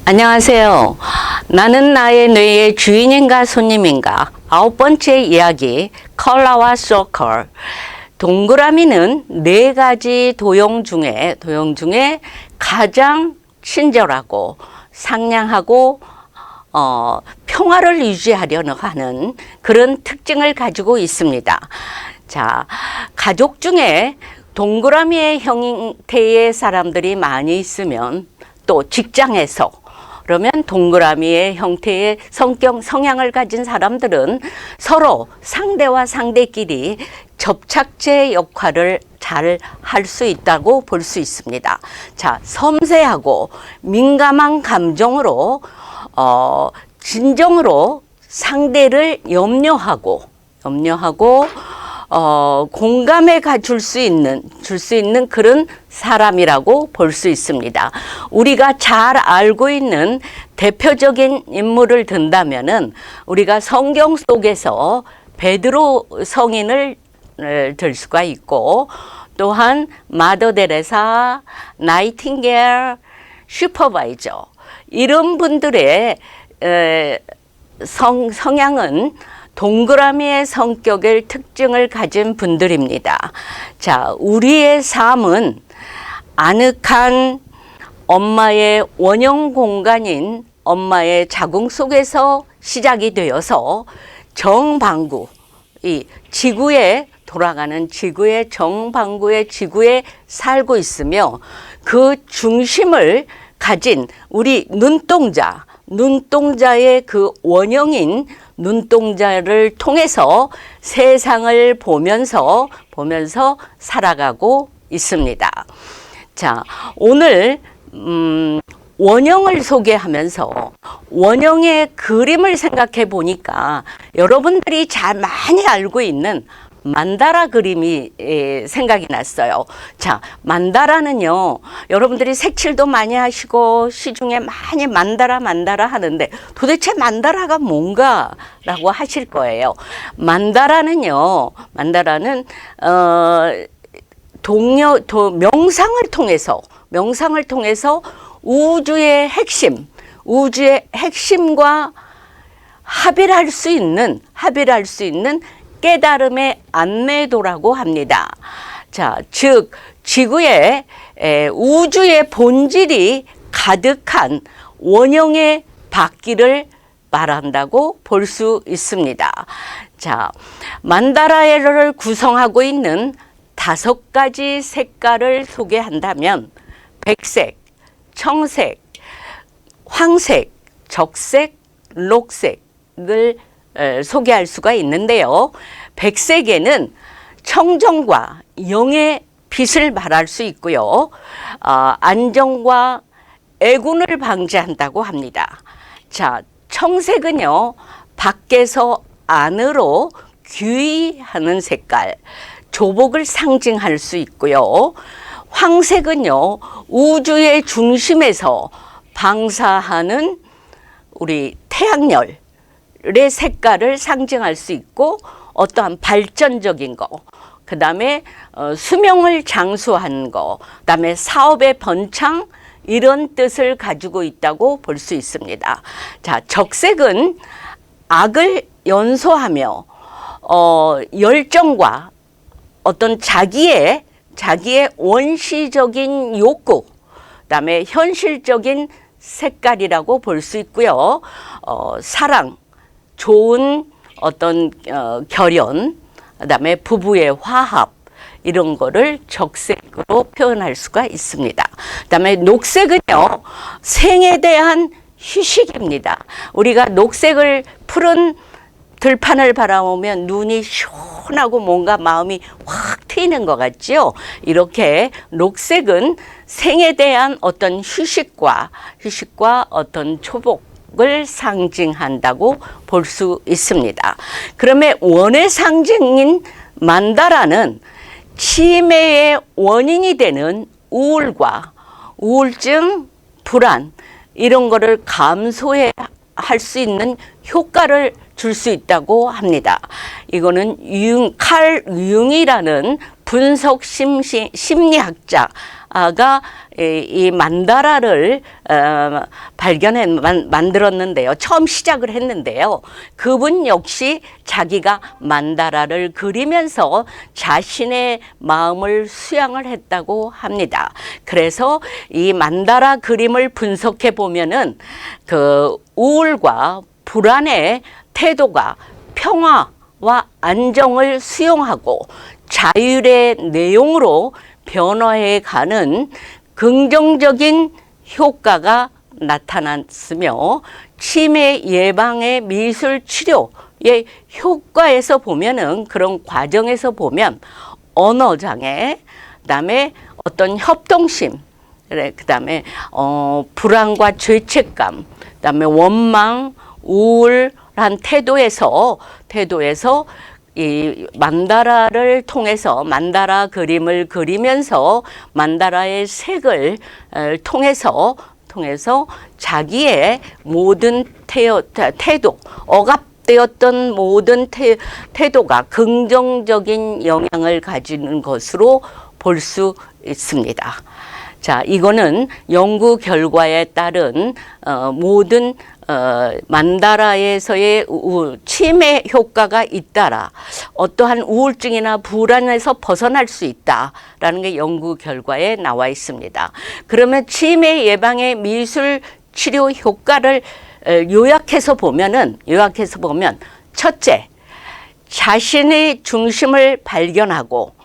안녕하세요. 나는 나의 뇌의 주인인가 손님인가 9번째 이야기 컬러와 서클. 동그라미는 4가지 도형 중에 가장 친절하고 상냥하고 평화를 유지하려는 하는 그런 특징을 가지고 있습니다. 자, 가족 중에 동그라미의 형태의 사람들이 많이 있으면 또 직장에서 그러면 동그라미의 형태의 성향을 가진 사람들은 서로 상대와 상대끼리 접착제 역할을 잘 할 수 있다고 볼 수 있습니다. 자, 섬세하고 민감한 감정으로 진정으로 상대를 염려하고 공감에 줄 수 있는 그런 사람이라고 볼 수 있습니다. 우리가 잘 알고 있는 대표적인 인물을 든다면은 우리가 성경 속에서 베드로 성인을 들 수가 있고, 또한 마더 데레사, 나이팅게일, 슈퍼바이저 이런 분들의 성향은 동그라미의 성격의 특징을 가진 분들입니다. 자, 우리의 삶은 아늑한 엄마의 원형 공간인 엄마의 자궁 속에서 시작이 되어서 정방구, 이 지구에 돌아가는 지구의 정방구의 지구에 살고 있으며 그 중심을 가진 우리 눈동자의 그 원형인 눈동자를 통해서 세상을 보면서 살아가고 있습니다. 자, 오늘 원형을 소개하면서 원형의 그림을 생각해 보니까 여러분들이 잘 많이 알고 있는 만다라 그림이 생각이 났어요. 자, 만다라는요, 여러분들이 색칠도 많이 하시고 시중에 많이 만다라 하는데 도대체 만다라가 뭔가라고 하실 거예요. 만다라는 명상을 통해서 우주의 핵심과 합의를 할 수 있는 깨달음의 안내도라고 합니다. 자, 즉 우주의 본질이 가득한 원형의 바퀴를 말한다고 볼 수 있습니다. 자, 만다라를 구성하고 있는 5가지 색깔을 소개한다면 백색, 청색, 황색, 적색, 녹색을 소개할 수가 있는데요. 백색에는 청정과 영의 빛을 말할 수 있고요. 안정과 애군을 방지한다고 합니다. 자, 청색은요, 밖에서 안으로 귀의하는 색깔, 조복을 상징할 수 있고요. 황색은요, 우주의 중심에서 방사하는 우리 태양열의 색깔을 상징할 수 있고, 어떠한 발전적인 거, 그 다음에 수명을 장수하는 거, 그 다음에 사업의 번창, 이런 뜻을 가지고 있다고 볼 수 있습니다. 자, 적색은 악을 연소하며 열정과 어떤 자기의 원시적인 욕구, 그다음에 현실적인 색깔이라고 볼 수 있고요. 사랑, 좋은 어떤 결연, 그다음에 부부의 화합, 이런 거를 적색으로 표현할 수가 있습니다. 그다음에 녹색은요, 생에 대한 휴식입니다. 우리가 녹색을 푸른 들판을 바라보면 눈이 시원하고 뭔가 마음이 확 트이는 것 같죠. 이렇게 녹색은 생에 대한 어떤 휴식과 어떤 초복을 상징한다고 볼 수 있습니다. 그러면 원의 상징인 만다라는 치매의 원인이 되는 우울과 우울증, 불안, 이런 거를 감소해 할 수 있는 효과를 줄 수 있다고 합니다. 이거는 칼 융이라는 분석 심리학자 이 만다라를 만들었는데요. 처음 시작을 했는데요. 그분 역시 자기가 만다라를 그리면서 자신의 마음을 수양을 했다고 합니다. 그래서 이 만다라 그림을 분석해 보면은 그 우울과 불안의 태도가 평화와 안정을 수용하고 자율의 내용으로 변화해 가는 긍정적인 효과가 나타났으며 치매 예방의 미술 치료의 효과에서 보면은 그런 과정에서 보면 언어 장애, 그다음에 어떤 협동심, 그다음에 불안과 죄책감, 그다음에 원망, 우울한 태도에서 이 만다라를 통해서 만다라 그림을 그리면서 만다라의 색을 통해서 자기의 모든 태도, 억압되었던 모든 태도가 긍정적인 영향을 가지는 것으로 볼 수 있습니다. 자, 이거는 연구 결과에 따른 모든 만다라에서의 치매 효과가 잇따라 어떠한 우울증이나 불안에서 벗어날 수 있다라는 게 연구 결과에 나와 있습니다. 그러면 치매 예방의 미술 치료 효과를 요약해서 보면 첫째, 자신의 중심을 발견하고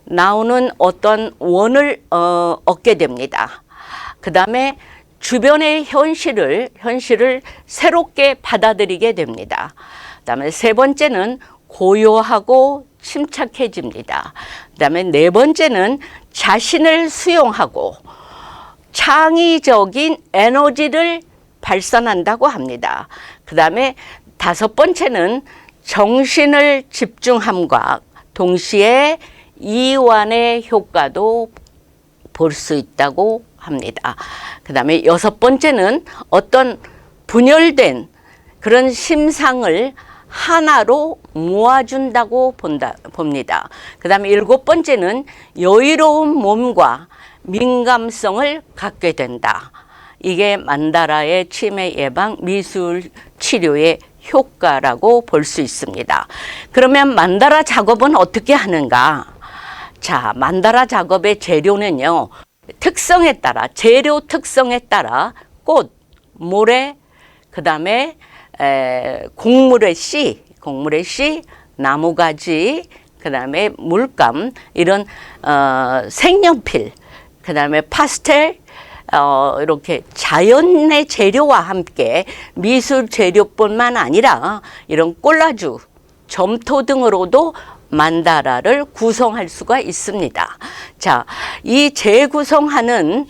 나오는 어떤 원을 얻게 됩니다. 그 다음에 주변의 현실을 새롭게 받아들이게 됩니다. 그다음에 세 번째는 고요하고 침착해집니다. 그다음에 네 번째는 자신을 수용하고 창의적인 에너지를 발산한다고 합니다. 그다음에 다섯 번째는 정신을 집중함과 동시에 이완의 효과도 볼 수 있다고 합니다. 그 다음에 여섯 번째는 어떤 분열된 그런 심상을 하나로 모아준다고 봅니다. 그 다음에 일곱 번째는 여유로운 몸과 민감성을 갖게 된다. 이게 만다라의 치매 예방 미술 치료의 효과라고 볼 수 있습니다. 그러면 만다라 작업은 어떻게 하는가? 자, 만다라 작업의 재료는요. 재료 특성에 따라 꽃, 모래, 그 다음에 곡물의 씨, 나무가지, 그 다음에 물감, 이런 색연필, 그 다음에 파스텔, 이렇게 자연의 재료와 함께 미술 재료뿐만 아니라 이런 콜라주, 점토 등으로도 만다라를 구성할 수가 있습니다. 자, 이 재구성하는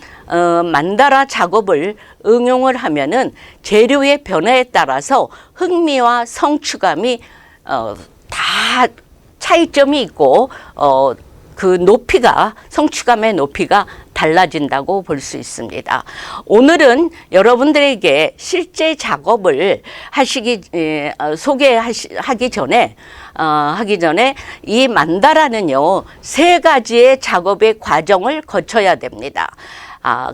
만다라 작업을 응용을 하면은 재료의 변화에 따라서 흥미와 성취감이 다 차이점이 있고 그 성취감의 높이가 달라진다고 볼 수 있습니다. 오늘은 여러분들에게 실제 작업을 소개하기 전에 이 만다라는요, 세 가지의 작업의 과정을 거쳐야 됩니다.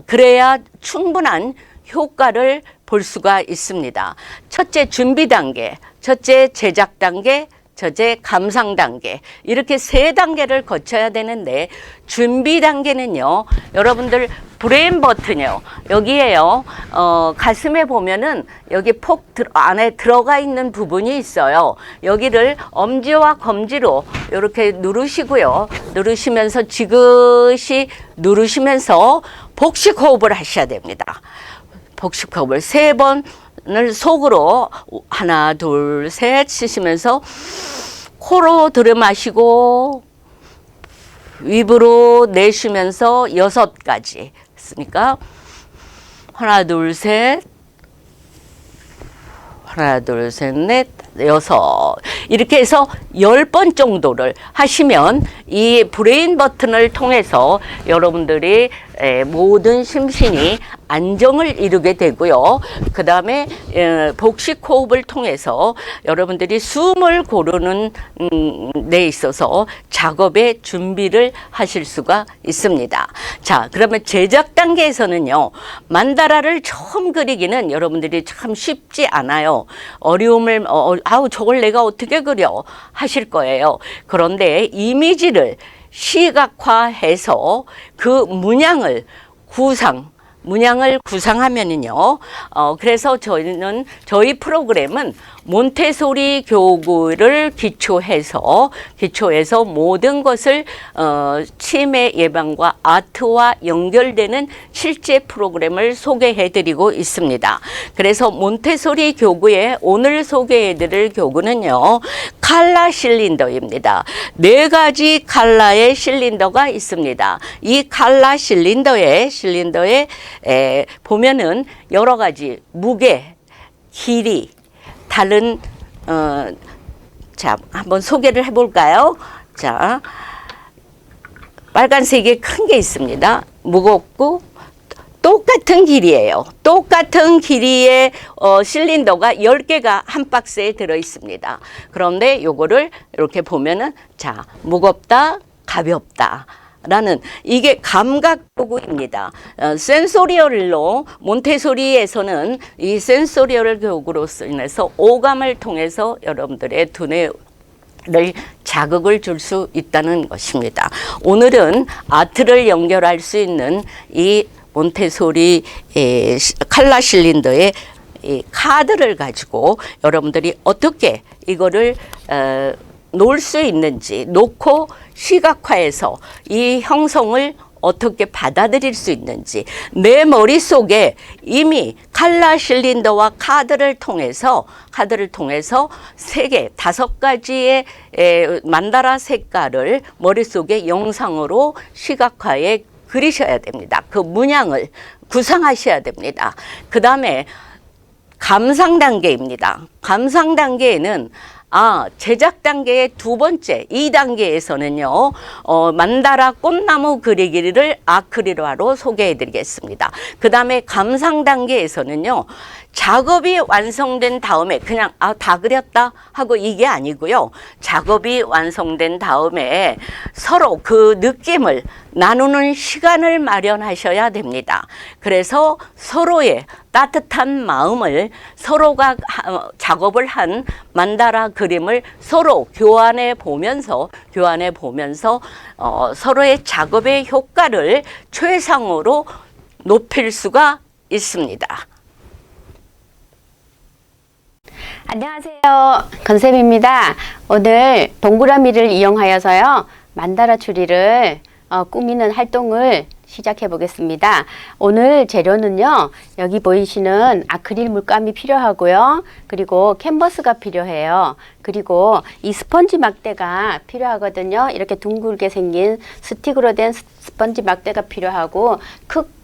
그래야 충분한 효과를 볼 수가 있습니다. 첫째 준비 단계, 첫째 제작 단계, 첫째 감상 단계, 이렇게 세 단계를 거쳐야 되는데, 준비 단계는요, 여러분들 브레인 버튼이요, 여기에요, 가슴에 보면은 여기 안에 들어가 있는 부분이 있어요. 여기를 엄지와 검지로 이렇게 누르시고요, 누르시면서 지그시 누르시면서 복식 호흡을 하셔야 됩니다. 복식 호흡을 세 번을 속으로 하나, 둘, 셋 쉬시면서 코로 들이마시고 입으로 내쉬면서 6가지 했으니까 하나, 둘, 셋, 하나, 둘, 셋, 넷, 6. 이렇게 해서 10번 정도를 하시면 이 브레인 버튼을 통해서 여러분들이 모든 심신이 안정을 이루게 되고요. 그 다음에 복식 호흡을 통해서 여러분들이 숨을 고르는 데 있어서 작업의 준비를 하실 수가 있습니다. 자, 그러면 제작 단계에서는요, 만다라를 처음 그리기는 여러분들이 참 쉽지 않아요. 어려움을 아우 저걸 내가 어떻게 그려 하실 거예요. 그런데 이미지를 시각화해서 그 문양을 구상하면은요, 그래서 저희 프로그램은 몬테소리 교구를 기초해서 모든 것을 치매 예방과 아트와 연결되는 실제 프로그램을 소개해드리고 있습니다. 그래서 몬테소리 교구에 오늘 소개해드릴 교구는요, 칼라 실린더입니다. 4가지 칼라의 실린더가 있습니다. 이 칼라 실린더에 보면은 여러 가지 무게, 길이, 다른 자, 한번 소개를 해볼까요? 자, 빨간색이 큰 게 있습니다. 무겁고 똑같은 길이에요. 똑같은 길이의 실린더가 10개가 한 박스에 들어 있습니다. 그런데 요거를 이렇게 보면은, 자, 무겁다, 가볍다 라는, 이게 감각 도구입니다. 센소리얼로, 몬테소리에서는 이 센소리얼 교구로서 인해서 오감을 통해서 여러분들의 두뇌를 자극을 줄 수 있다는 것입니다. 오늘은 아트를 연결할 수 있는 이 몬테소리 칼라 실린더의 이 카드를 가지고 여러분들이 어떻게 이거를 놓을 수 있는지, 놓고 시각화해서 이 형성을 어떻게 받아들일 수 있는지, 내 머릿속에 이미 칼라 실린더와 카드를 통해서 3개, 5가지의 만다라 색깔을 머릿속에 영상으로 시각화해 그리셔야 됩니다. 그 문양을 구상하셔야 됩니다. 그 다음에 감상 단계입니다. 감상 단계에는 제작 단계의 2번째, 2단계에서는요, 만다라 꽃나무 그리기를 아크릴화로 소개해 드리겠습니다. 그 다음에 감상 단계에서는요, 작업이 완성된 다음에 그냥 다 그렸다 하고 이게 아니고요. 작업이 완성된 다음에 서로 그 느낌을 나누는 시간을 마련하셔야 됩니다. 그래서 서로의 따뜻한 마음을, 서로가 작업을 한 만다라 그림을 서로 교환해 보면서 서로의 작업의 효과를 최상으로 높일 수가 있습니다. 안녕하세요. 건쌤입니다. 오늘 동그라미를 이용하여서요, 만다라 추리를 꾸미는 활동을 시작해 보겠습니다. 오늘 재료는요, 여기 보이시는 아크릴 물감이 필요하고요. 그리고 캔버스가 필요해요. 그리고 이 스펀지 막대가 필요하거든요. 이렇게 둥글게 생긴 스틱으로 된 스펀지 막대가 필요하고,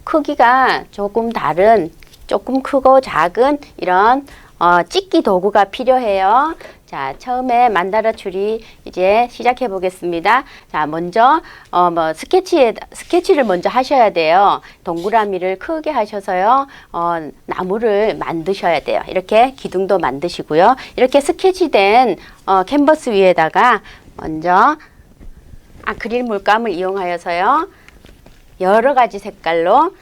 크기가 조금 다른, 조금 크고 작은 이런 찍기 도구가 필요해요. 자, 처음에 만다라 추리 이제 시작해 보겠습니다. 자, 먼저 스케치를 먼저 하셔야 돼요. 동그라미를 크게 하셔서요, 나무를 만드셔야 돼요. 이렇게 기둥도 만드시고요. 이렇게 스케치된 캔버스 위에다가 먼저 아크릴 물감을 이용하여서요, 여러 가지 색깔로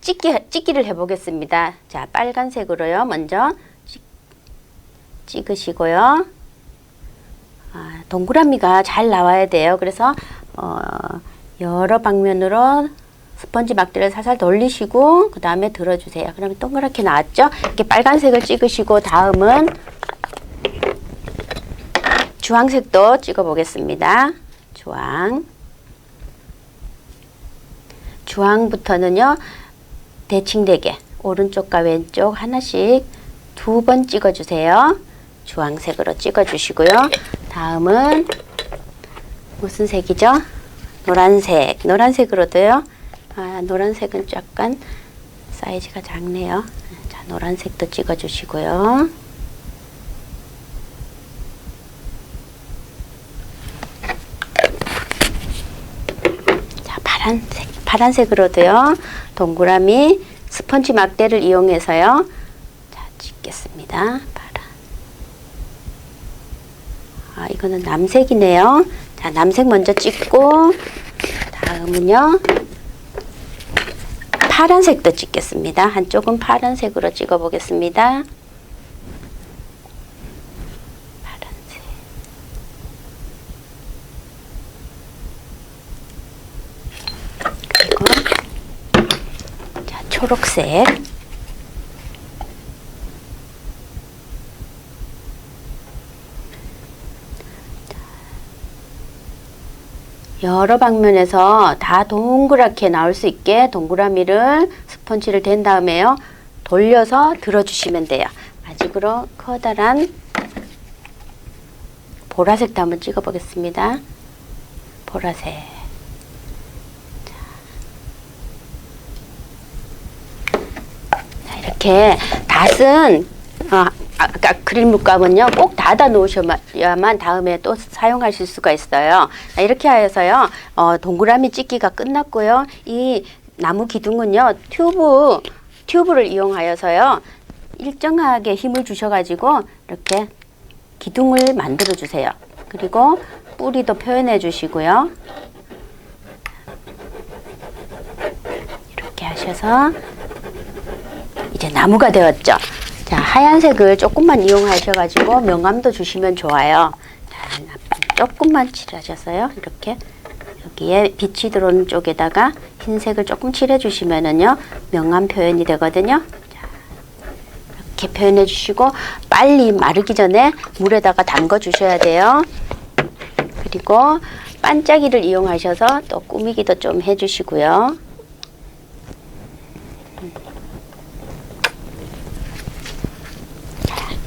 찍기를 해보겠습니다. 자, 빨간색으로요, 먼저 찍으시고요. 동그라미가 잘 나와야 돼요. 그래서 여러 방면으로 스펀지 막대를 살살 돌리시고 그 다음에 들어주세요. 그러면 동그랗게 나왔죠? 이렇게 빨간색을 찍으시고, 다음은 주황색도 찍어 보겠습니다. 주황부터는요, 대칭되게 오른쪽과 왼쪽 하나씩 2번 찍어주세요. 주황색으로 찍어주시고요. 다음은 무슨 색이죠? 노란색. 노란색으로도요. 노란색은 약간 사이즈가 작네요. 자, 노란색도 찍어주시고요. 파란색으로도요. 동그라미 스펀지 막대를 이용해서요. 자, 찍겠습니다. 파란. 아, 이거는 남색이네요. 자, 남색 먼저 찍고 다음은요. 파란색도 찍겠습니다. 한쪽은 파란색으로 찍어 보겠습니다. 파란색. 그리고 자, 초록색. 여러 방면에서 다 동그랗게 나올 수 있게 동그라미를 스펀지를 댄 다음에요. 돌려서 들어주시면 돼요. 마지막으로 커다란 보라색도 한번 찍어 보겠습니다. 보라색. 자, 이렇게 닷은 아크릴 물감은요 꼭 닫아 놓으셔야만 다음에 또 사용하실 수가 있어요. 자, 이렇게 하여서요 동그라미 찍기가 끝났고요. 이 나무 기둥은요 튜브를 이용하여서요 일정하게 힘을 주셔가지고 이렇게 기둥을 만들어 주세요. 그리고 뿌리도 표현해 주시고요. 이렇게 하셔서 이제 나무가 되었죠. 자, 하얀색을 조금만 이용하셔가지고 명암도 주시면 좋아요. 자, 조금만 칠하셔서요. 이렇게 여기에 빛이 들어오는 쪽에다가 흰색을 조금 칠해주시면은요 명암 표현이 되거든요. 자, 이렇게 표현해 주시고 빨리 마르기 전에 물에다가 담궈 주셔야 돼요. 그리고 반짝이를 이용하셔서 또 꾸미기도 좀 해주시고요.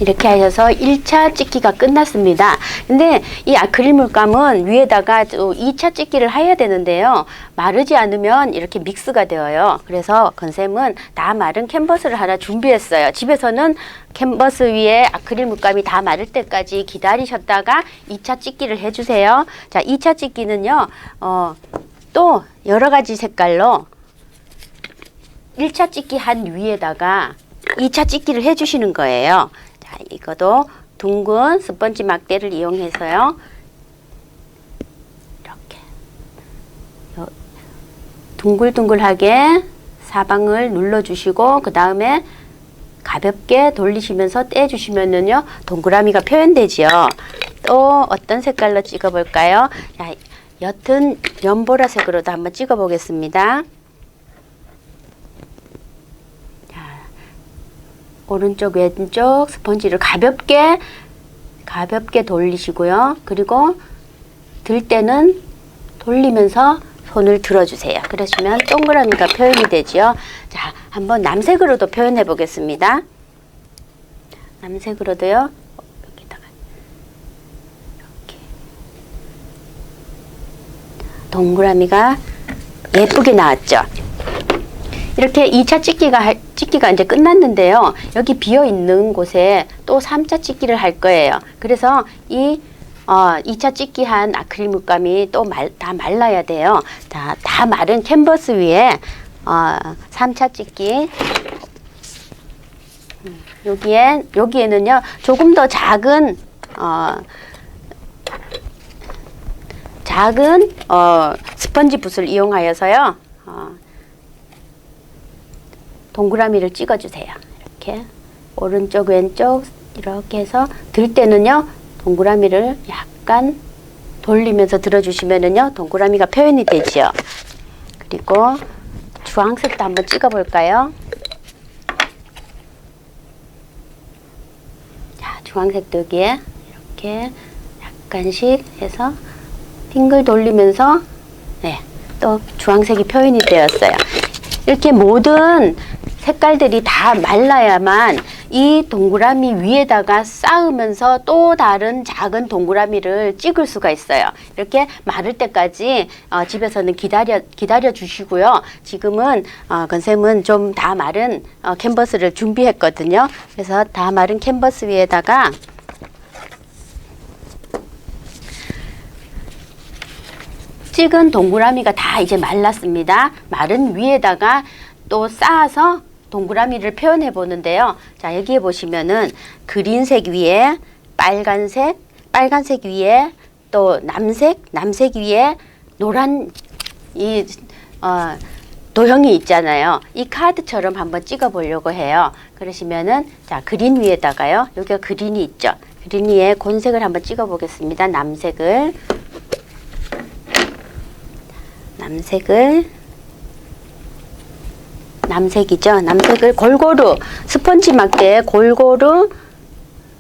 이렇게 하셔서 1차 찍기가 끝났습니다. 근데 이 아크릴 물감은 위에다가 또 2차 찍기를 해야 되는데요. 마르지 않으면 이렇게 믹스가 되어요. 그래서 건쌤은 다 마른 캔버스를 하나 준비했어요. 집에서는 캔버스 위에 아크릴 물감이 다 마를 때까지 기다리셨다가 2차 찍기를 해주세요. 자, 2차 찍기는요. 또 여러 가지 색깔로 1차 찍기 한 위에다가 2차 찍기를 해주시는 거예요. 자, 이것도 둥근 스펀지 막대를 이용해서요. 이렇게 둥글둥글하게 사방을 눌러주시고 그 다음에 가볍게 돌리시면서 떼주시면은요 동그라미가 표현되지요. 또 어떤 색깔로 찍어볼까요? 자, 옅은 연보라색으로도 한번 찍어보겠습니다. 오른쪽 왼쪽 스펀지를 가볍게 돌리시고요. 그리고 들 때는 돌리면서 손을 들어주세요. 그러시면 동그라미가 표현이 되죠. 자, 한번 남색으로도 표현해 보겠습니다. 남색으로도요. 여기다가 이렇게 동그라미가 예쁘게 나왔죠. 이렇게 2차 찍기가 이제 끝났는데요. 여기 비어 있는 곳에 또 3차 찍기를 할 거예요. 그래서 이 2차 찍기 한 아크릴 물감이 또 다 말라야 돼요. 자, 다 마른 캔버스 위에 3차 찍기. 여기에는요 조금 더 작은 스펀지 붓을 이용하여서요. 동그라미를 찍어주세요. 이렇게 오른쪽 왼쪽 이렇게 해서 들 때는요 동그라미를 약간 돌리면서 들어주시면은요 동그라미가 표현이 되죠. 그리고 주황색도 한번 찍어볼까요? 자, 주황색도 여기에 이렇게 약간씩 해서 빙글 돌리면서 또 주황색이 표현이 되었어요. 이렇게 모든 색깔들이 다 말라야만 이 동그라미 위에다가 쌓으면서 또 다른 작은 동그라미를 찍을 수가 있어요. 이렇게 마를 때까지 집에서는 기다려 주시고요. 지금은 건쌤은 좀 다 마른 캔버스를 준비했거든요. 그래서 다 마른 캔버스 위에다가 찍은 동그라미가 다 이제 말랐습니다. 마른 위에다가 또 쌓아서 동그라미를 표현해 보는데요. 자, 여기에 보시면은 그린색 위에 빨간색, 빨간색 위에 또 남색, 남색 위에 노란 이 도형이 있잖아요. 이 카드처럼 한번 찍어 보려고 해요. 그러시면은 자, 그린 위에다가요. 여기가 그린이 있죠. 그린 위에 곤색을 한번 찍어 보겠습니다. 남색을 남색이죠. 남색을 골고루 스펀지 막대에 골고루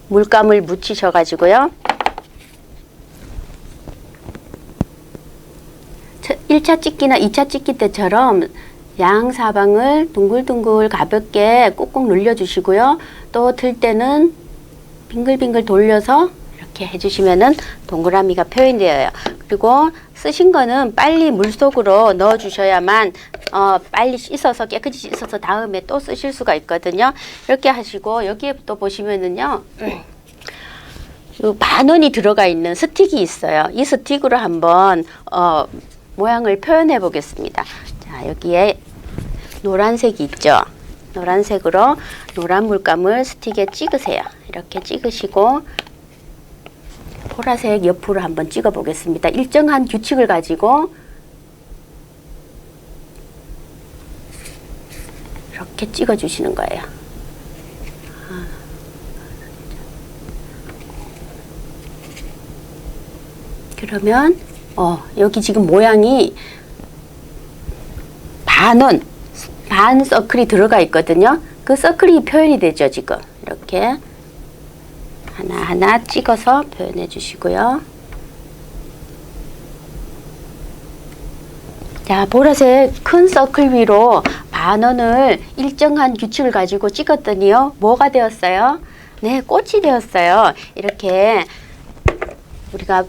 물감을 묻히셔 가지고요. 1차 찍기나 2차 찍기 때처럼 양 사방을 둥글둥글 가볍게 꾹꾹 눌려 주시고요. 또 들 때는 빙글빙글 돌려서 이렇게 해주시면은 동그라미가 표현되어요. 그리고 쓰신 거는 빨리 물속으로 넣어 주셔야만 빨리 씻어서 깨끗이 씻어서 다음에 또 쓰실 수가 있거든요. 이렇게 하시고 여기에 또 보시면은요. 반원이 들어가 있는 스틱이 있어요. 이 스틱으로 한번 모양을 표현해 보겠습니다. 자, 여기에 노란색이 있죠. 노란색으로 노란 물감을 스틱에 찍으세요. 이렇게 찍으시고 보라색 옆으로 한번 찍어 보겠습니다. 일정한 규칙을 가지고 이렇게 찍어 주시는 거예요. 그러면 여기 지금 모양이 반 서클이 들어가 있거든요. 그 서클이 표현이 되죠. 지금 이렇게 하나하나 찍어서 표현해 주시고요. 자, 보라색 큰 서클 위로 반원을 일정한 규칙을 가지고 찍었더니요. 뭐가 되었어요? 네, 꽃이 되었어요. 이렇게 우리가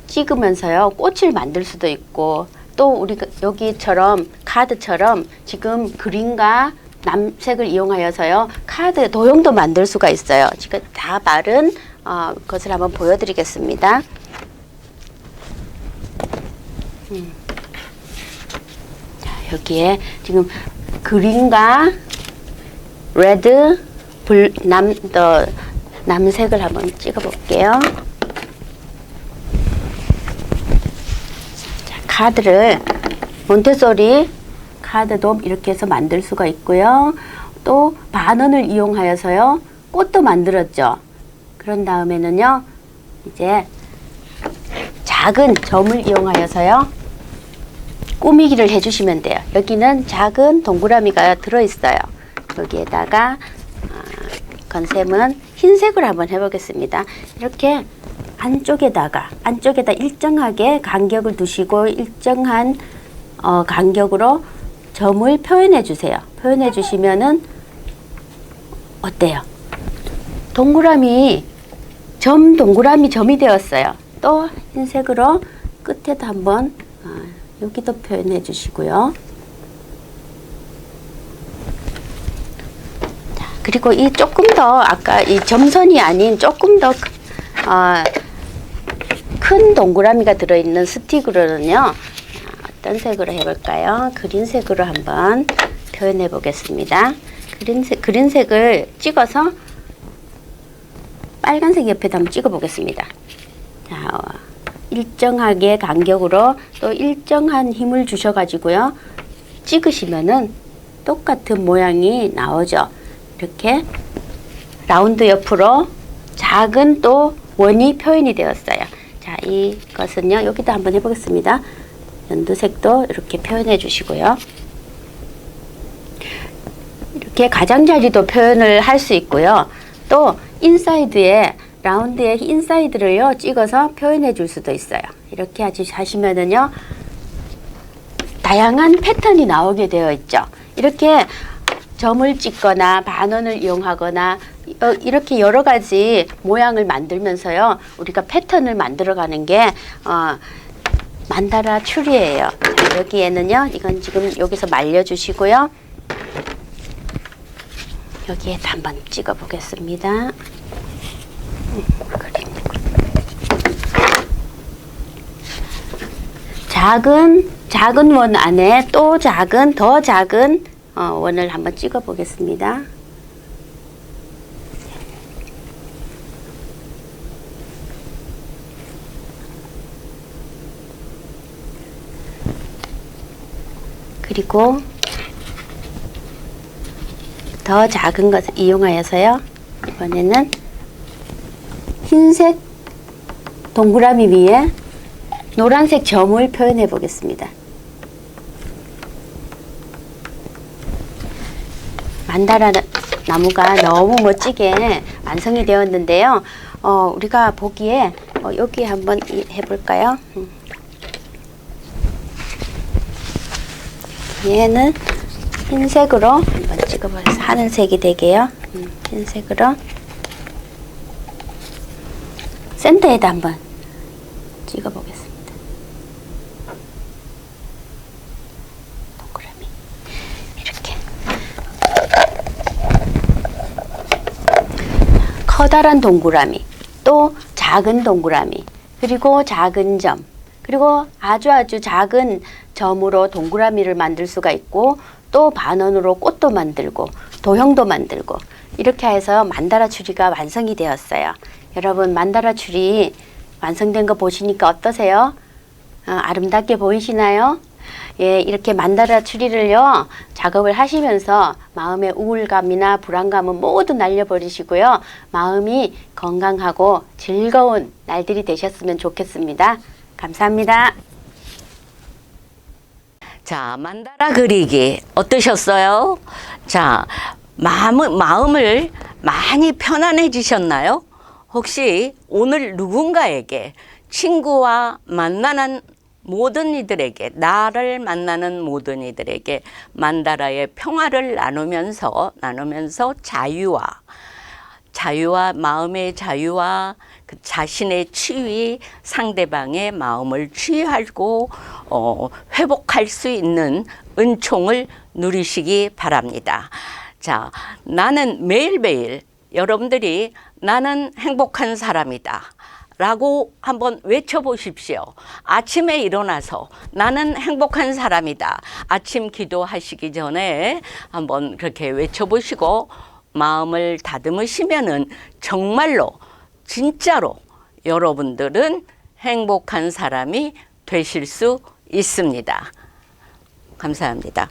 찍으면서요. 꽃을 만들 수도 있고 또 우리가 여기처럼 카드처럼 지금 그린과 남색을 이용하여서요. 카드 도형도 만들 수가 있어요. 지금 다 마른 것을 한번 보여드리겠습니다. 자, 여기에 지금 그린과 레드, 남색을 한번 찍어 볼게요. 카드를 몬테소리 카드도 이렇게 해서 만들 수가 있고요. 또 반원을 이용하여서요. 꽃도 만들었죠. 그런 다음에는요. 이제 작은 점을 이용하여서요. 꾸미기를 해주시면 돼요. 여기는 작은 동그라미가 들어있어요. 여기에다가 건샘은 흰색을 한번 해보겠습니다. 이렇게 안쪽에다 일정하게 간격을 두시고 일정한 간격으로 점을 표현해 주세요. 표현해 주시면은 어때요? 동그라미 점이 되었어요. 또 흰색으로 끝에도 한번 여기도 표현해 주시고요. 자, 그리고 이 조금 더 아까 이 점선이 아닌 조금 더 큰 동그라미가 들어있는 스틱으로는요. 어떤 색으로 해볼까요? 그린색으로 한번 표현해 보겠습니다. 그린색을 찍어서 빨간색 옆에도 한번 찍어 보겠습니다. 자, 일정하게 간격으로 또 일정한 힘을 주셔 가지고요. 찍으시면은 똑같은 모양이 나오죠. 이렇게 라운드 옆으로 작은 또 원이 표현이 되었어요. 자, 이것은요. 여기도 한번 해보겠습니다. 연두색도 이렇게 표현해 주시고요. 이렇게 가장자리도 표현을 할 수 있고요. 또 인사이드에 라운드의 인사이드를요. 찍어서 표현해 줄 수도 있어요. 이렇게 하시면은요. 다양한 패턴이 나오게 되어 있죠. 이렇게 점을 찍거나 반원을 이용하거나 이렇게 여러 가지 모양을 만들면서요. 우리가 패턴을 만들어가는 게 만다라 추리예요. 자, 여기에는요. 이건 지금 여기서 말려주시고요. 여기에다 한번 찍어 보겠습니다. 자, 작은 원 안에 또 더 작은 원을 한번 찍어 보겠습니다. 그리고 더 작은 것을 이용하여서요. 이번에는 흰색 동그라미 위에 노란색 점을 표현해 보겠습니다. 만다라 나무가 너무 멋지게 완성이 되었는데요. 우리가 보기에 여기 한번 해볼까요? 얘는 흰색으로 한번 찍어보겠습니다. 하늘색이 되게요. 흰색으로 센터에다 한번 찍어보겠습니다. 동그라미 이렇게 커다란 동그라미, 또 작은 동그라미, 그리고 작은 점, 그리고 아주 작은 점으로 동그라미를 만들 수가 있고, 또 반원으로 꽃도 만들고 도형도 만들고, 이렇게 해서 만다라 추리가 완성이 되었어요. 여러분, 만다라 추리 완성된 거 보시니까 어떠세요? 아름답게 보이시나요? 예, 이렇게 만다라 추리를요, 작업을 하시면서 마음의 우울감이나 불안감은 모두 날려버리시고요, 마음이 건강하고 즐거운 날들이 되셨으면 좋겠습니다. 감사합니다. 자, 만다라 그리기 어떠셨어요? 자, 마음을 많이 편안해지셨나요? 혹시 오늘 누군가에게, 친구와 만나는 모든 이들에게, 나를 만나는 모든 이들에게 만다라의 평화를 나누면서 자유와 마음의 자유와 그 자신의 치유, 상대방의 마음을 치유하고 회복할 수 있는 은총을 누리시기 바랍니다. 자, 나는 매일매일 여러분들이 나는 행복한 사람이다 라고 한번 외쳐보십시오. 아침에 일어나서 나는 행복한 사람이다. 아침 기도하시기 전에 한번 그렇게 외쳐보시고 마음을 다듬으시면은 정말로 진짜로 여러분들은 행복한 사람이 되실 수 있습니다. 감사합니다.